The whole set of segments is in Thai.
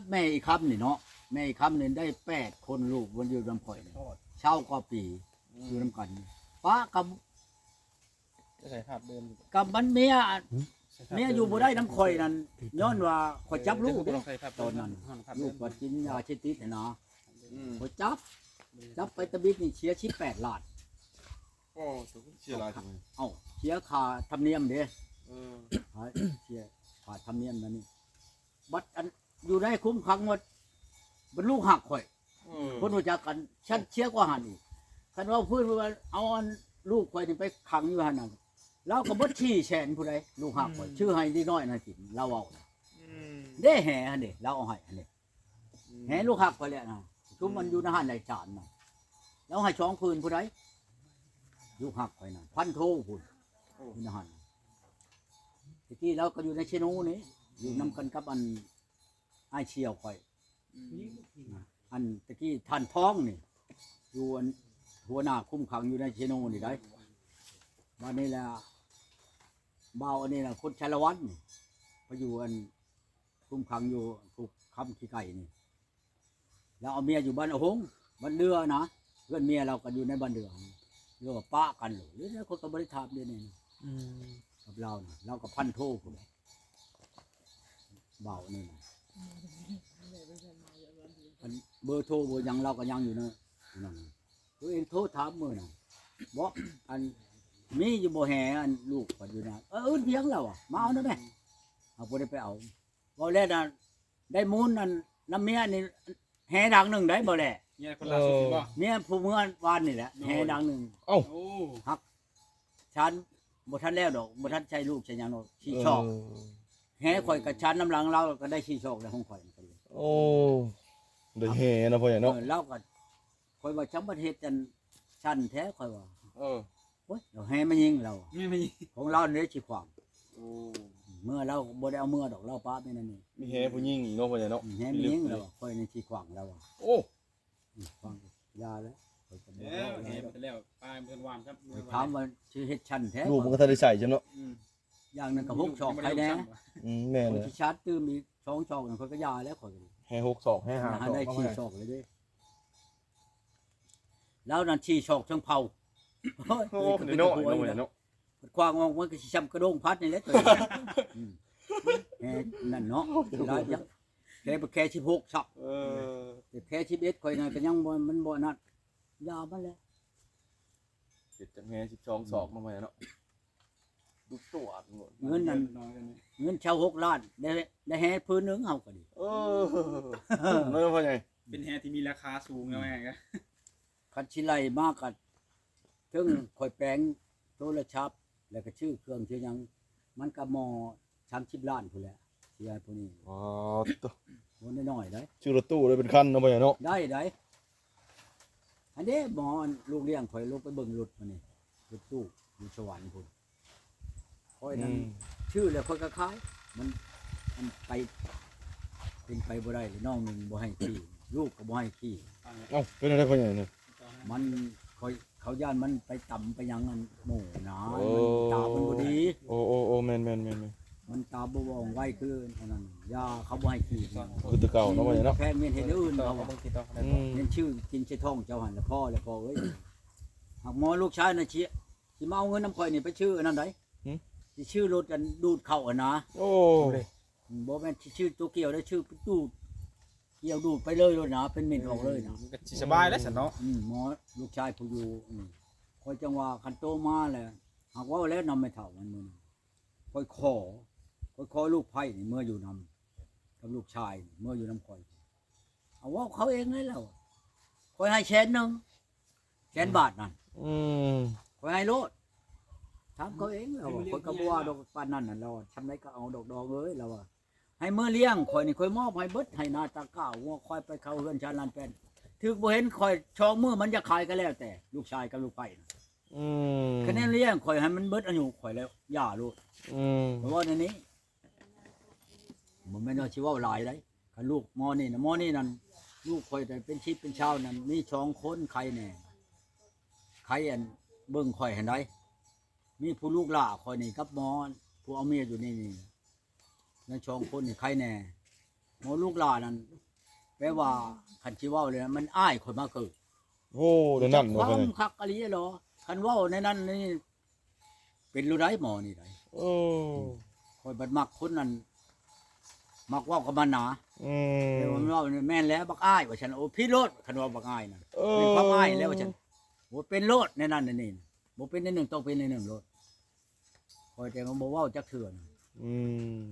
แม่อีกคำนี่เนาะแม่อีกคำนี่ได้8คนลูกวันอยู่น้ำข่อยเช่าก็ปีอยู่น้ำกันป้ากับ จะใส่ภาพเดิม กับมันเมียอยู่บ่ได้น้ำข่อยนั่นย้อนว่าข่อยจับลูก ลองใส่ภาพ ตอนนั้นลูกก็กินยาชิติดนะ อืม ข่อยจับไปตะบิดนี่เสีย18 ล้าน โอ้ถูกเชียร์ลายถูก เอ้าเสียค่าธรรมเนียมเด้ เออ เสียค่าธรรมเนียมนั่นนี่บัดอันอยู่ได้คุ้มครั้งหมดบรรลุหักข่อยคนรู้จักกันฉันเชียร์กว่าหันอีกคันว่าพูดว่าเอาอันลูกข่อยนี่ไปขังอยู่หั่นน่ะเราก็บ่ชี้แฉนผู้ใดลูกหักข่อยชื่อให้ดีน้อยน่ะกินเราเอาได้แห่หั่นเด้เราเอาให้หั่นเด้แห่ลูกหักข่อยแหละนะชุมมันอยู่ในหันได้จานน่ะแล้วให้2คืนผู้ใดลูกหักข่อยน่ะพันโทพุ่นอยู่ในหันตะกี้เราก็อยู่ในเชโนนี่อยู่นํกันกับอันอ้ายเชียวข่อยอันตะกี้ท่านท้องนี่อยู่อันหัวหน้าคุ้มขังอยู่ในเชโนนี่ได้วันนี้แหละเบาอันนี้แหละคนชาละวันนี่ไปอยู่อันคุ้มขังอยู่ถูกคำขี้ไก่นี่แล้วเอาเมียอยู่บ้านหงบ้านเรือนะเพื่อนเมียเราก็อยู่ในบ้านเรือเรือป้ากันหรือเนี่ยคนกับบริษัทเดียวนี่กับเรานะเรากับพันโทคนเบานี่นะอันเบอร์โทรเบอร์ยังเราก็ยังอยู่นะนั่นตัวเองโทรถามมือน่ะบอกอันมีอยู่บ่แห่อันลูกก็อยู่นะอื่นเพียงเราอ่ะมาเอาได้ไหมเอาบ่ได้ไปเอาบ่แล้วน่ะได้มูลนั่นน้ำเมียนี่แห่ดังหนึ่งได้บ่แหละ เนี่ยคนล่าสุดบ่ เมียผู้เมื่อวานนี่แหละแห่ดังหนึ่ง โอ้ ฉันบ่ทันแล้วดอกบ่ทันใช้ลูกใช้หยังดอกชี้ชอกแห่ข่อยกับฉันน้ำหลังเราก็ได้ชี้ชอกแล้วของข่อยกันเลย โอ้ได้แห่นะพ่อใหญ่เนาะ เราก็ข่อยว่าจังประเทศจันชั้นแท้ข่อยว่า เออ โอ้ยเราแห่มายิงเรา ไม่ ของเราเนี่ยสิขวาง โอ้ เมื่อเราบ่ได้เอาเมื่อดอกเราป้าไม่นั่นนี่ มีแห่ผู้หญิงอีกเนาะพ่อใหญ่เนาะ แห่มายิงเราข่อยในสิขวางเราอ่ะ โอ้ ขวางยาแล้วข่อยก็บ่ แล้ว เอา เห็น แล้ว ไปแล้วปลายมันหวานครับ ข่อยถามว่าสิเฮ็ดชั้นแท้ ลูกมันก็ทันได้ใส่จังเนาะ อย่างนึงก็6ชอกใครแน่ แม่ ข่ เล อย ย สิชาร์จตื้มอีก2ชอกนั่นข่อยก็ยาแล้วข่อยก็ แห่6ศอกแห่5ศอก ได้ พ่อ ชี้ ใหญ่ ชอกเลยเด้แล้วนั่นชี้ชอกทั้งเผา โอ้เดี๋ยวเนาะเนาะพ่อใหญ่เนาะ ควางออกมันก็สิช้ำกระโดงพัดนี่แหละตัวแหนั่นเนาะหลายจังแค่บ่แค่16ชอก เออ แต่แค่11ข่อยนั่นก็ยังบ่มันบ่นั่นยามันแหละ เจ็ดจังแห่12ศอกมาพ่อใหญ่เนาะดูตัวหมด เงินนั่นเงินชาว6ล้านได้แห่พื้นนึงเฮาก็ดี เออเนาะพ่อใหญ่ เป็นแฮที่มีราคาสูงแล้วไงกัน คันสิไล่มาก็ถึงข่อยแปลงโทรศัพท์แล้วก็ชื่อเครื่องชื่อหยังมันก็มอ30ล้านพุ่นแหละเสียพวกนี้ อ๋อตัว บ่น้อยๆได้ ชื่อรถตู้เลยเป็นคันเนาะพ่อใหญ่เนาะ ได้อันนี้หมอลูกเลี้ยงข่อยลูกไปเบิ่งรถมานี่รถตู้อยู่สวรรค์พุ่นข่อยนั้นชื่อแล้วข่อยก็ขายมันไปเป็นไปบ่ได้เลยน้องหนึงบ่ให้ขี่ลูกก็บ่ให้ขี่ เอ้าเป็นอะไรพ่อใหญ่เนี่ย มันข่อยเขาย่านมันไปต่ำไปหยังอันหมู่หนา โอ้ มันตามันบ่ดี โอ้โอ้โอ้แม่น มันตาบ่ว่องไวคืออันนั้นยาเขาบ่ให้ขี่ คือตัวเก่าเนาะพ่อใหญ่เนาะ แค่เมียนเฮ็ดอื่น ต่อ เขา เขา ว่า ต้องคิดต่อ เห็นชื่อกินใช้ท้องเจ้าหันแล้วพ่อเอ้ยหากหมอลูกชายน่ะสิมาเอาเงินน้ำข่อยนี่ไปชื่ออันนั้นได้สิชื่อรถกันดูดเข้าอ่ะนะ โอ้ บ่แม่นสิชื่อตัวเกี่ยวได้ชื่อดูดเกี่ยวดูดไปเลยนะเป็นเหม็นออกเลยนะ มันก็สบายแล้วสันเนาะ หมอลูกชายผู้อยู่คอยจังว่าคันโตมาแหละหากว่าแล้วนำไม่เท่ามันมื้อคอยขอลูกไผ่นี่เมื่ออยู่นำกับลูกชายเมื่ออยู่นำข่อยเอาว่าเขาเองเลยแล้วคอยให้100,000 บาทนั่น คอยให้โลดถามเขาเองเราคนกระบัวดอกปานนั่นน่ะเราทำไรก็เอาดอกเลยเราว่าให้เมื่อเลี้ยงคอยนี่คอยมอบให้เบิดให้นาตาก้าวว่าคอยไปเข้าเรือนชานลานเป็นถึกบ่เห็นคอยชองมือมันจะขายก็แล้วแต่ลูกชายกับลูกไผ่คะแนนเลี้ยงคอยให้มันเบิดอายุคอยแล้วย่าลูกเพราะว่าในนี้มันไม่น่าชิว่าหลายเลยคันลูกมอนี่นั่นลูกคอยแต่เป็นชิปเป็นชาวนั่นมี2คนใครแน่ใครอันเบิ่งคอยเห็นได้มีผู้ลูกหล่าคอยนี่กับหมอผู้เอาเมียอยู่นี่นั่น2คนนี่ใครแน่หมอลูกหล่านั่น แปลว่าคันสิเว้าเลยนะมันอ้ายข่อยมาเกิด โอ้เดี๋ยวนั่น ค บ่ วา เพิ่น มคักอะลีเหรอคันเว้าในนั้นนี่เป็นรู้ได้หมอนี่ได้ โอ้ ข่อยบัดมักคนนั้นมักเว้ากับมันหนา อืม แต่ว่ามันเว้านี่แม่นแล้วบักอ้ายว่าฉันโอ้พี่โลดคันว่าบักอ้ายนั่น เออ เป็นความอ้ายแล้วว่าฉันบ่เป็นโลดในนั้นในนี่บ่เป็นในหนึ่งต้องเป็นในหนึ่งโลดข่อยแต่มันบ่เว้าจักเทื่อนะ อืม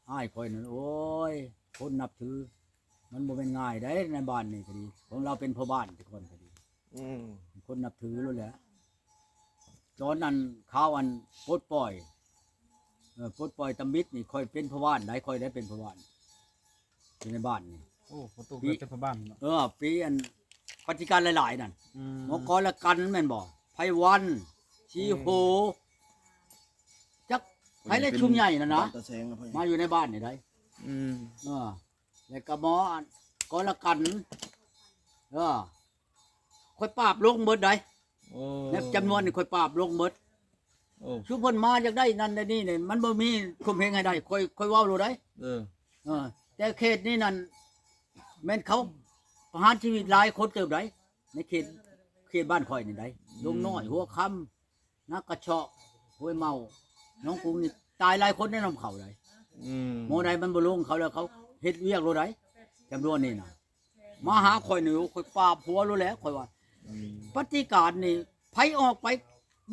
อ้ายข่อยนั่นโอ้ยคนนับถือ มันบ่เป็นง่ายได้ในบ้านนี่ก็ดีของเราเป็นพ่อบ้านทุกคนก็ดี อืม คนนับถือรู้แหละตอนนั้นข้าวอันปลดปล่อยปลดปล่อยตำบิดนี่ค่อยเป็นพ่อบ้านได้ค่อยได้เป็นพ่อบ้านอยู่ในบ้านนี่ โอ้ประตูเปิดเป็นพ่อบ้านเนาะ ปีอันปฏิการหลายๆนั่น อืม หมอกรละกันแม่นบ่ไพวันชีโหจักไผเลยชุมใหญ่นั่นนะ ตะแซงนะพ่อ มาอยู่ในบ้านนี่ได้ อืม แล้วก็หมออันกรละกันค่อยปราบลงเบิดได้ โอ้ แล้วจำนวนนี่ค่อยปราบลงเบิด โอ้ ชุมเพิ่นมาจากได้นั่นได้นี่เนี่ยมันบ่มีคุมเพลงให้ได้ค่อยเว้ารู้ได้ เออ แต่เขตนี้นั่นแม่นเขาประหารชีวิตหลายคนเติบได้ในเขตบ้านข่อยนี่ได้ลงน้อยหัวค่ำนักกระเชาะห้วยเมาน้องกรุงนี่ตายหลายคนในน้ำเขาได้ อืม หมอใดมันบ่ลงเขาแล้วเขาเฮ็ดเวียกรู้ได้จำนวนนี่น่ะมาหาข่อยนี่ข่อยปราบหัวรู้แล้วข่อยว่า อืม ปฏิการนี่ไผออกไป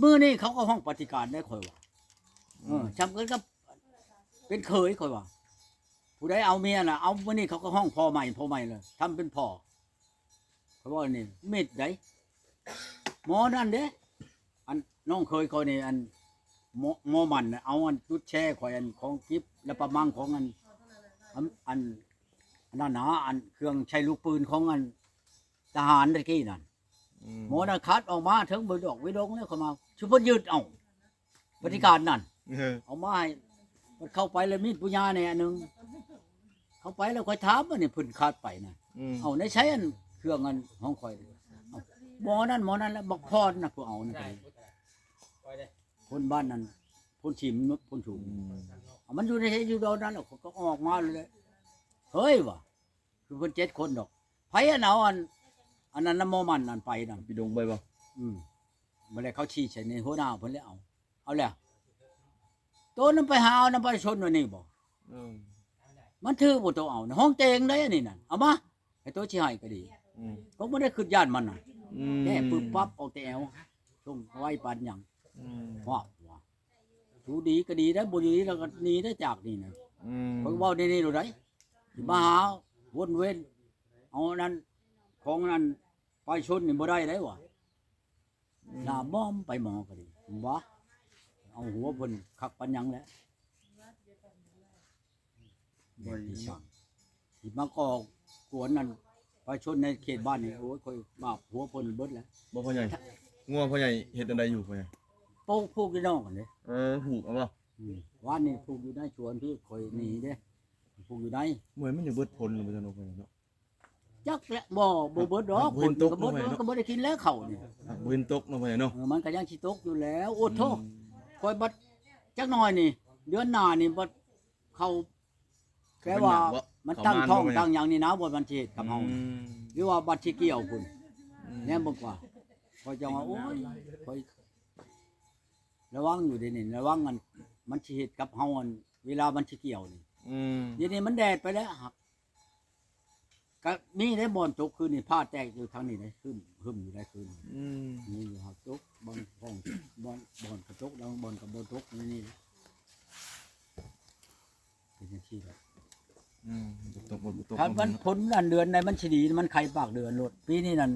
มื้อนี้เขาก็ห้องปฏิการได้ข่อยว่าจำเกินกับเป็นเคยข่อยว่า ผู้ใดเอาเมียน่ะเอามื้อนี้เขาก็ห้องพ่อใหม่เลยทำเป็นพ่อเขาว่านี่เม็ดไดหมอนั่นเด้อันน้องเคยเขานี่อันหมอมันน่ะเอาอันจุดแช่ข่อยอันของกิฟและประมังของอันนั่นนะอันเครื่องใช้ลูกปืนของอันทหารตะกี้นั่น หมอนะคัดออกมาถึงบ่ดอกวิดงแล้วเขามาชุบเพิ่นยืดเอาปฏิการนั่น เออ เอามาให้มันเข้าไปแล้วมีดปุญญาเนี่ยอันหนึงเข้าไปแล้วค่อยถามว่านี่เพิ่นคัดไปน่ะ อืม เอาในใช้อันเครื่องอันของข่อยเอาหมอนั่นแล้วบักพรน่ะผู้เอานี่คนบ้านนั้นคนชิมคนถูกเอามันอยู่ในอยู่ดอนนั้นแล้วก็ออกมาเลยเฮ้ยว่ะคือเพิ่น7คนดอกไผอันเอาอันนั้นน้ำหมอมันนั่นไปนั่น พี่ดงไปบ่ มาเลยเขาชี้ใส่ในหัวหน้าเพิ่นเลยเอาแล้วตัวนั้นไปหาเอานำไปชนว่านี่บ่ อืม มันถือบ่ตัวเอานะห้องเตงได้อันนี้นั่นเอามาให้ตัวสิให้ก็ดี อืม ผมบ่ได้ขึ้นย่านมันน่ะ อืม แค่ปึ๊บปั๊บออกแต่แอวส่งไว้ปานหยัง อืม ว่าดูดีก็ดีได้บ่ดีแล้วก็หนีได้จากนี่นะ อืม เพิ่นเว้านี่รู้ได้สิมาหาวนเว้นเอานั้นของนั้นไปชนนี่บ่ได้ได้วะ หน้าบ้อมไปหมอก็ดีบ่เอาหัวเพิ่นคักปันหยังแหล้วที่ช่างที่มาก่อกวนนั่นไปชนในเขตบ้านนี่โอ้ยค่อยบาปหัวเพิ่นเบิดแล้ว บ่พ่อใหญ่งัวพ่อใหญ่เฮ็ดอันใดอยู่พ่อใหญ่ โป๊กพูกที่น้องกันเด้ ผูกเอาบ่ ว่านนี่พูกอยู่ในสวนพี่ค่อยหนีเด้พูกอยู่ใน เหมือนมันจะเบิดผลบ่จังเนาะพ่อใหญ่เนาะ จักแหละบ่เบิดดอก เบิ ค ด น ตก ก็บ่ ลงไปเนาะ ก็บ่ได้กินแล้วเขานี่ บ่เห็นตกเนาะพ่อใหญ่เนาะ มันก็ยังสิตกอยู่แล้วโอ้โทค่อยบัดจักหน่อยนี่ เดือนหน้านี่บัดเข้าแปลว่ามันตั้งท้องตั้งหยังนี่นะบ่มันสิเฮ็ดกับเฮา หรือว่าบัตรที่เกี่ยวคุณแน่บอกว่าคอยจะว่าโอ้ยคอยระวังอยู่ดีนี่ระวังมันสิเฮ็ดกับเฮาอันเวลามันสิเกี่ยวนี่ อืม เดี๋ยวนี้มันแดดไปแล้วหักก็มีได้บ่อนตกคืนนี่ผ้าแตกอยู่ทางนี้ได้ขึ้นหึมอยู่ได้คืน อืม นี่อยู่หักตกบ่อนห้องบ่อนกระตกแล้วบ่อนกับบ่ตกนี่เป็นจังซี่แหละ อืมตกบ่ตก ถ้ามันผลอันเดือนในมันสิดีมันไข่ปากเดือนโลดปีนี้นั่น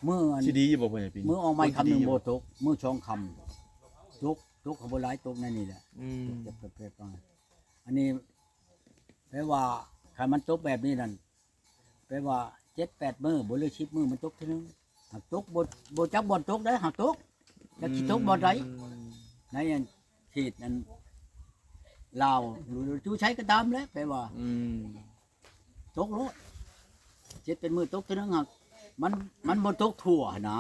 มื้ออัน สิดีอยู่บ่พ่อใหญ่ปีนี้ มือออกไม้คำหนึ่งโบตกมือช่องคำตกขบวนหลายตกนั่นนี่แหละ อืม เก็บไปอันนี้แปลว่าถ้ามันตกแบบนี้นั่นแปลว่า7-8 มื้อบ่เลย10 มื้อมันตกเท่านึงหากตกบ่จักบ่อนตกได้หากตกจักสิตกบ่อนใดในอันเขตนั้นลาวหรือจูใช้ก็ตามแหล้วแปลว่า อืม ตกโลด7-8 มื้อตกเท่านึงหากมันบ่ตกทั่วนะ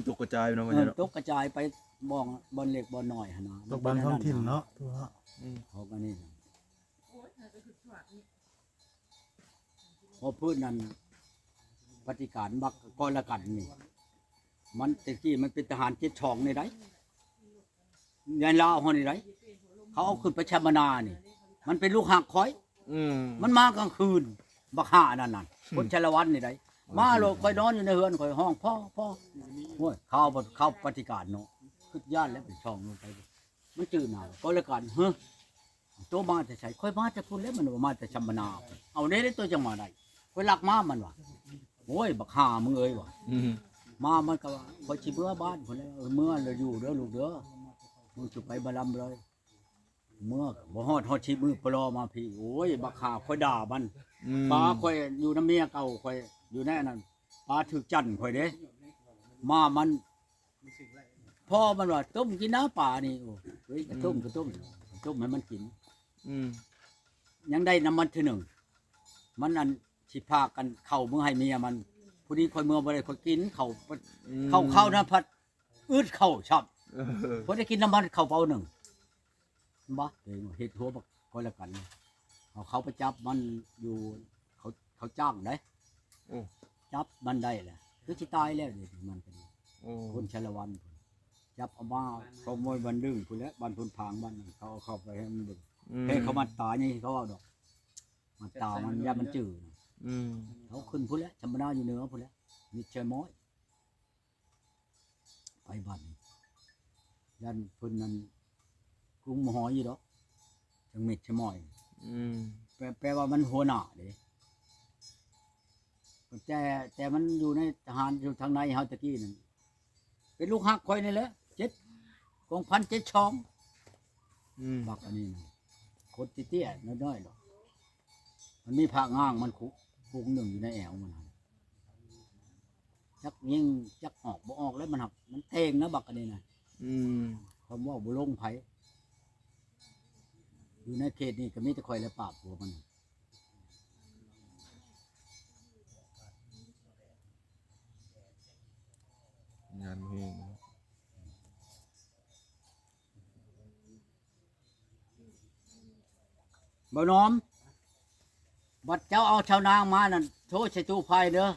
ตกกระจายเนาะพ่อใหญ่เนาะ ตกกระจายไปบ่อนเล็กบ่อนน้อยหั่นนะ ตกบ้านท้องถิ่นเนาะทั่ว เขาก็นี่นะ พอพื้นนั้นปฏิการบักก้อนละกันนี่มันแต่กี้มันเป็นทหารเจ็ดช่องนี่ได้ยันลาวเฮานี่ได้เขาเอาขึ้นไปชมนานี่มันเป็นลูกหักคอย มันมากลางคืนบักห่านั่นน่ะคนชาละวันนี่ได้มาโลกคอยนอนอยู่ในเฮือนคอยห้องพ่อโอ้ยเข้าปฏิการเนาะคือย่านแล้วเป็นช่องลงไปมันจืดหนาก็ละกันเฮ้อตัวมาจะใช้ค่อยมาจะพูดแล้วมันมาจะชำนาเอาเด้ตัวจังมาได้ค่อยลักมามันว่ะโอ้ยบักห่ามึงเอ้ยว่ะมามันก็ว่าคอยชิเมื่อบ้านคนแล้วเมื่อเราอยู่เด้อลูกเด้อมึงจะไปบาลำเลยเมื่อบ่ฮอดชิมือปลอมาพี่โอ้ยบักห่าค่อยด่ามันปลาค่อยอยู่น้ำเมียเก่าค่อยอยู่แน่นั่นปลาถึกจันค่อยเด้มามันพ่อมันว่าต้มกินน้ำปลานี่โอ้เฮ้ยต้มให้มันกินยังได้น้ำมันทีหนึ่งมันอันสิพากันเข้าเมื่อให้เมียมันผู้นี้ค่อยเมื่อบ่ได้ค่อยกินเข้าน้ำพัดอืดเข้าชับพอได้กินน้ำมันเข้าเปล่าหนึ่งบ่เฮ็ดหัวบักก็แล้วกันเขาไปจับมันอยู่เขาจ้างได้จับมันได้แหละคือสิตายแล้วนี่มันเป็นคนชาละวันจับเอามาขโมยบันดึงพุ่นแล้วบันพุ่นพางบันเขาเข้าไปให้มันดึงให้เขามาตายนี่เขาเอาดอกมันตามันยามันจืดเขาขึ้นพุ่นแล้วชำนาอยู่เหนือพุ่นแล้วมีเชยม้อยไปบันยันพุ่นนั้นกรุงมหอยอยู่ดอกจังมิดชะม้อยแปลว่ามันหัวหน้าเด้แต่มันอยู่ในทหารอยู่ทางในเฮาตะกี้นั่นเป็นลูกฮักคอยนี่แหละ7 กองพัน 7 ช่องบักอันนี้นะคนเตี้ยๆน้อยๆดอกมันมีผักง่างมันคุกหนึ่งอยู่ในแอวมันจักยิงจักออกบ่ออกแล้วมันหักมันเทงนะบักอันนี้นะคำว่าบ่ลงไผอยู่ในเขตนี้ก็มีแต่คอยและปราบหัวมันงานเพลง บ่น้อมบัดเจ้าเอาชาวนางมานั่นโทษใส่ตู้พายเด้อ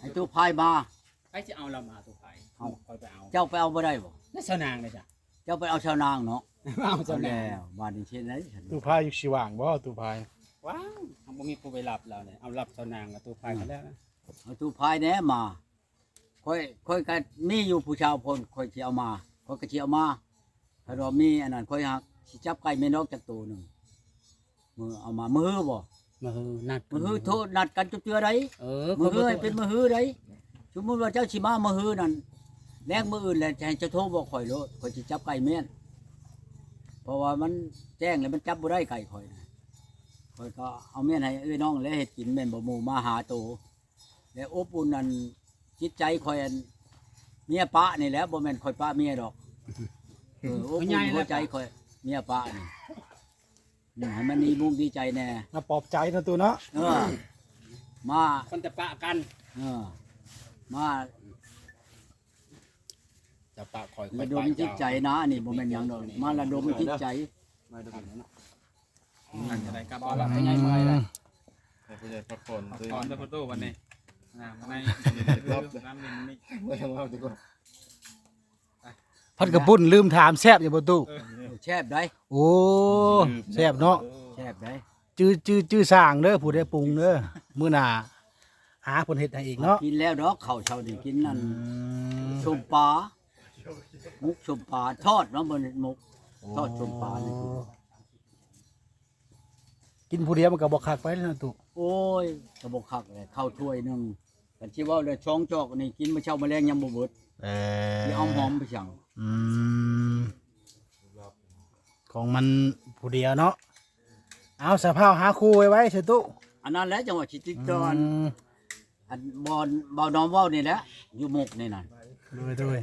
ให้ตู้พายมา ใครจะเอาเรามาตัวไปเอาคอยไปเอา เจ้าไปเอาบ่ได้บ่ แล้วชาวนางเลยจ้ะ เจ้าไปเอาชาวนางเนาะ เอา เอา ชาวนาง แล้วบ้านนี้เช่นไรฉัน ตู้พายอยู่ชิว่างบ่ตู้พาย ว้าวเขาบ่มีผู้ไปรับเราเนี่ยเอารับชาวนางกับตัวไปกันแล้วนะ เอาตู้พายแหน่มาค่อยก็มีอยู่ผู้ชาวพลค่อยสิเอามาค่อยก็สิเอามาถ้าว่ามีอันนั้นค่อยหักสิจับไก่แม่นกจักตัวหนึงมือเอามามือบ่ มาฮือนัด มือโทษนัดกันจุเจือได มื มือให้เป็นมือฮือไดสมมุติว่าเจ้าสิมามือฮือนั่นแลกมืออื่นแล้วจะให้เจ้าโทรบอกข่อยโลดข่อยสิจับไก่แม่นเพราะว่ามันแจ้งแล้วมันจับบ่ได้ไก่ข่อยนะข่อยก็เอาแม่นให้เอ้ยน้องแล้วเฮ็ดกินแม่นบ่หมู่มาหาโตแล้วอบอุ่นนั่นจิตใจข่อยอันเมียปะนี่แหละบ่แม่นข่อยปะเมียดอกอบอุ่นหัวใจข่อยเมียปะนี่ให้มันดีมุงดีใจแน่ มาปลอบใจนะตู้เนาะ มา คนจะปะกัน มา จะปะคอย ระดมจิตใจนะนี่บ่แม่นหยังดอกมาระดมจิตใจ มาดูกันเนาะ นั่นจะได้กลับเอาละให้ใหญ่มาเลย ให้ผู้ใหญ่พักผ่อน ถอนตะโพตู้วันนี้ในน้ำนี่ ไม่ต้องเอาดีกว่า พัดกระปุ้นลืมถามแซ่บอยู่บ่ตู้ แซ่บได้ โอ้แซ่บเนาะ แซ่บได้ จื้อสร้างเด้อผู้ใดปรุงเด้อมื้อหน้าหาเพิ่นเฮ็ดให้อีกเนาะ กินแล้วดอกข้าวเช้านี่กินนั่นชมปลามุกชมปลาทอดเนาะบ่มุกทอดชมปลานี่ กินผู้เดียวมันก็บ่คักไปแล้วนะตู้ โอ้ยกระบอกคักเลยข้าวถ้วยนึงกันสิว่าเลยช่องจอกนี่กินมื้อเช้ามื้อแลงยังบ่เบิดสิเอาหอมไปสั่ง ของมันผู้เดียวเนาะเอาสภาพหาคู่ไว้เสิตู้ อันนั้นแหละจังหวัดสิติดตอนอันบ่น้อมเว้านี่แหละอยู่มุกนี่นั่น ด้วย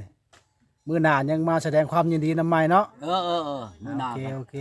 มื้อหน้ายังมาแสดงความยินดีนำใหม่เนาะ มื้อหน้า โอเค